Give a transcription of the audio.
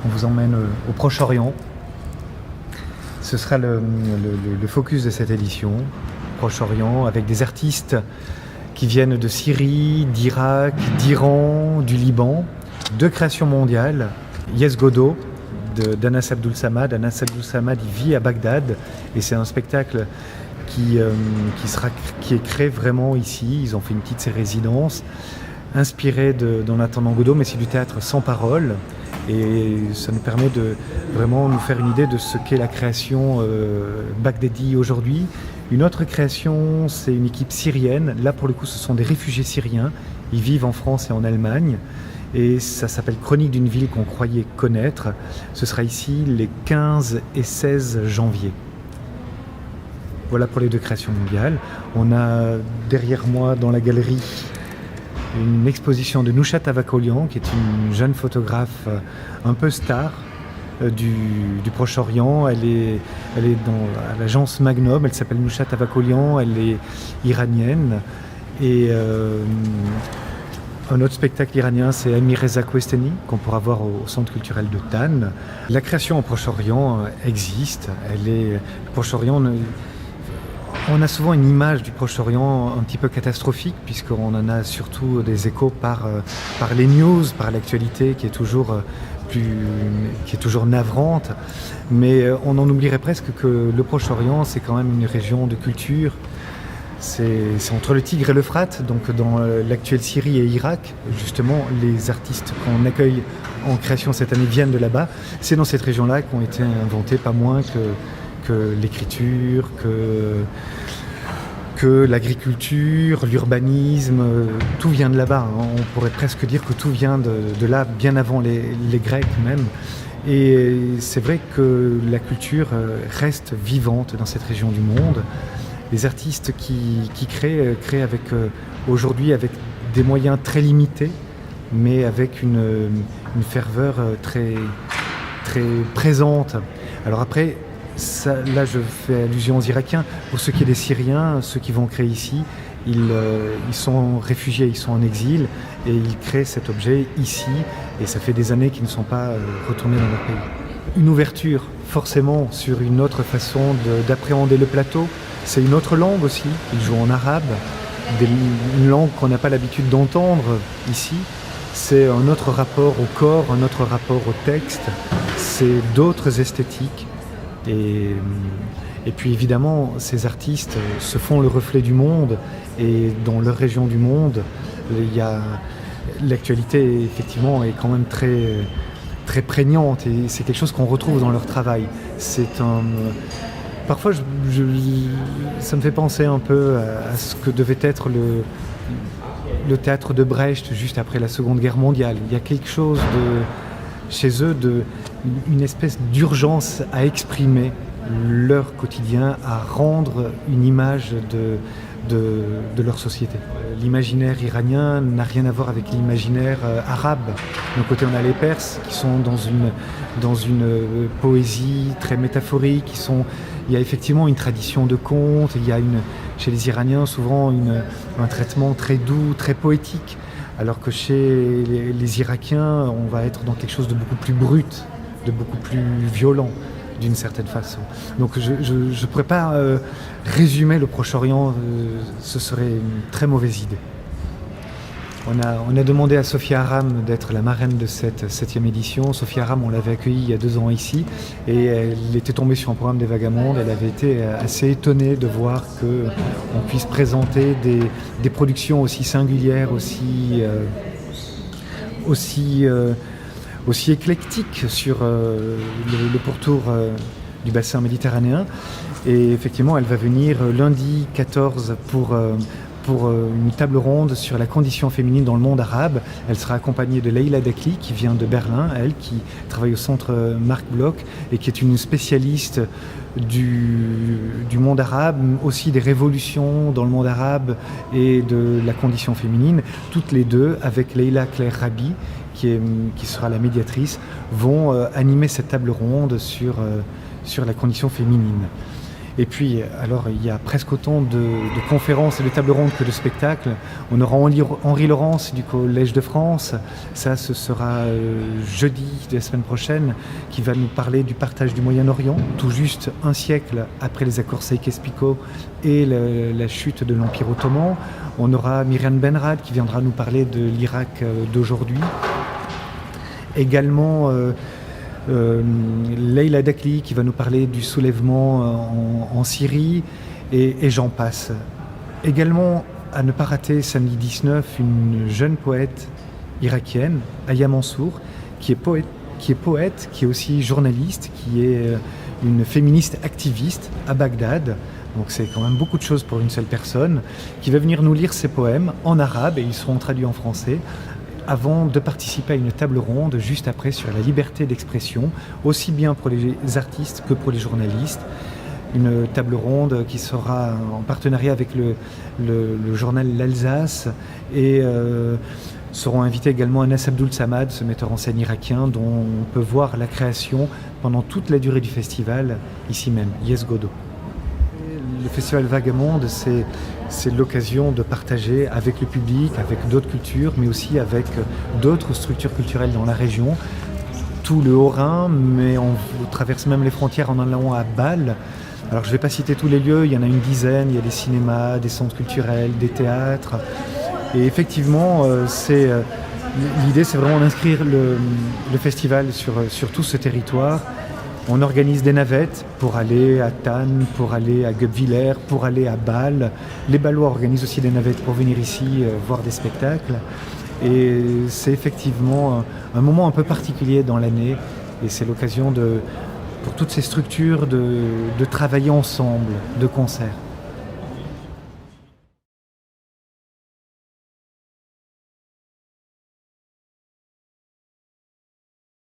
On vous emmène au Proche-Orient. Ce sera le focus de cette édition, Proche-Orient, avec des artistes qui viennent de Syrie, d'Irak, d'Iran, du Liban, de création mondiale. Yes Godo, d'Anas Abdul Samad. Anas Abdul Samad, il vit à Bagdad et c'est un spectacle qui est créé vraiment ici. Ils ont fait une petite résidence inspirée d'En attendant Godot, mais c'est du théâtre sans parole. Et ça nous permet de vraiment nous faire une idée de ce qu'est la création baghdadi aujourd'hui. Une autre création, c'est une équipe syrienne. Là, pour le coup, ce sont des réfugiés syriens. Ils vivent en France et en Allemagne. Et ça s'appelle Chronique d'une ville qu'on croyait connaître. Ce sera ici les 15 et 16 janvier. Voilà pour les deux créations mondiales. On a derrière moi, dans la galerie, une exposition de Noushat Avakolian, qui est une jeune photographe un peu star du Proche-Orient. Elle est à l'agence Magnum, elle s'appelle Noushat Avakolian, elle est iranienne. Et un autre spectacle iranien, c'est Amir Reza Koesteni, qu'on pourra voir au Centre culturel de Tannes. La création au Proche-Orient existe. Le Proche-Orient... On a souvent une image du Proche-Orient un petit peu catastrophique, puisqu'on en a surtout des échos par les news, par l'actualité qui est toujours navrante. Mais on en oublierait presque que le Proche-Orient, c'est quand même une région de culture. C'est entre le Tigre et l'Euphrate, donc dans l'actuelle Syrie et Irak. Justement, les artistes qu'on accueille en création cette année viennent de là-bas. C'est dans cette région-là qu'ont été inventés pas moins que l'écriture, que l'agriculture, l'urbanisme, tout vient de là-bas. On pourrait presque dire que tout vient de là, bien avant les Grecs même. Et c'est vrai que la culture reste vivante dans cette région du monde. Les artistes qui créent aujourd'hui avec des moyens très limités, mais avec une ferveur très, très présente. Alors après, là, je fais allusion aux Irakiens. Pour ce qui est des Syriens, ceux qui vont créer ici, ils sont réfugiés, ils sont en exil et ils créent cet objet ici. Et ça fait des années qu'ils ne sont pas retournés dans leur pays. Une ouverture, forcément, sur une autre façon d'appréhender le plateau. C'est une autre langue aussi. Ils jouent en arabe, une langue qu'on n'a pas l'habitude d'entendre ici. C'est un autre rapport au corps, un autre rapport au texte. C'est d'autres esthétiques. Et puis évidemment, ces artistes se font le reflet du monde et dans leur région du monde, l'actualité effectivement est quand même très, très prégnante et c'est quelque chose qu'on retrouve dans leur travail. Parfois, ça me fait penser un peu à ce que devait être le théâtre de Brecht juste après la Seconde Guerre mondiale. Il y a quelque chose chez eux une espèce d'urgence à exprimer leur quotidien, à rendre une image de leur société. L'imaginaire iranien n'a rien à voir avec l'imaginaire arabe. D'un côté, on a les Perses qui sont dans une poésie très métaphorique. Il y a effectivement une tradition de contes. Il y a chez les Iraniens souvent un traitement très doux, très poétique. Alors que chez les Irakiens, on va être dans quelque chose de beaucoup plus brut, de beaucoup plus violent, d'une certaine façon. Donc je ne pourrais pas résumer le Proche-Orient, ce serait une très mauvaise idée. On a demandé à Sophia Aram d'être la marraine de cette 7e édition. Sophia Aram, on l'avait accueillie il y a 2 ans ici, et elle était tombée sur un programme des Vagabondes. Elle avait été assez étonnée de voir qu'on puisse présenter des productions aussi singulières, aussi éclectiques sur le pourtour du bassin méditerranéen. Et effectivement, elle va venir lundi 14 pour une table ronde sur la condition féminine dans le monde arabe. Elle sera accompagnée de Leïla Dakli, qui vient de Berlin, elle qui travaille au centre Marc Bloch et qui est une spécialiste du monde arabe, aussi des révolutions dans le monde arabe et de la condition féminine. Toutes les deux, avec Leïla Claire Rabi, qui sera la médiatrice, vont animer cette table ronde sur la condition féminine. Et puis, alors, il y a presque autant de conférences et de tables rondes que de spectacles. On aura Henri Laurence du Collège de France. Ça, ce sera jeudi de la semaine prochaine, qui va nous parler du partage du Moyen-Orient, tout juste un siècle après les accords Sykes-Picot et la chute de l'Empire ottoman. On aura Myriam Benrad qui viendra nous parler de l'Irak d'aujourd'hui. Également Leila Dakli qui va nous parler du soulèvement en Syrie et j'en passe. Également à ne pas rater samedi 19 une jeune poète irakienne, Aya Mansour, qui est poète, qui est aussi journaliste, qui est une féministe activiste à Bagdad. Donc c'est quand même beaucoup de choses pour une seule personne, qui va venir nous lire ses poèmes en arabe et ils seront traduits en français, avant de participer à une table ronde juste après sur la liberté d'expression, aussi bien pour les artistes que pour les journalistes. Une table ronde qui sera en partenariat avec le journal L'Alsace et seront invités également Anas Abdul Samad, ce metteur en scène irakien dont on peut voir la création pendant toute la durée du festival, ici même, Yes Godot. Le festival Vagabonde, c'est l'occasion de partager avec le public, avec d'autres cultures, mais aussi avec d'autres structures culturelles dans la région. Tout le Haut-Rhin, mais on traverse même les frontières en allant à Bâle. Alors je ne vais pas citer tous les lieux, il y en a une dizaine, il y a des cinémas, des centres culturels, des théâtres. Et effectivement, l'idée c'est vraiment d'inscrire le festival sur tout ce territoire. On organise des navettes pour aller à Thann, pour aller à Guebwiller, pour aller à Bâle. Les Bâlois organisent aussi des navettes pour venir ici voir des spectacles. Et c'est effectivement un moment un peu particulier dans l'année. Et c'est l'occasion pour toutes ces structures de travailler ensemble, de concert.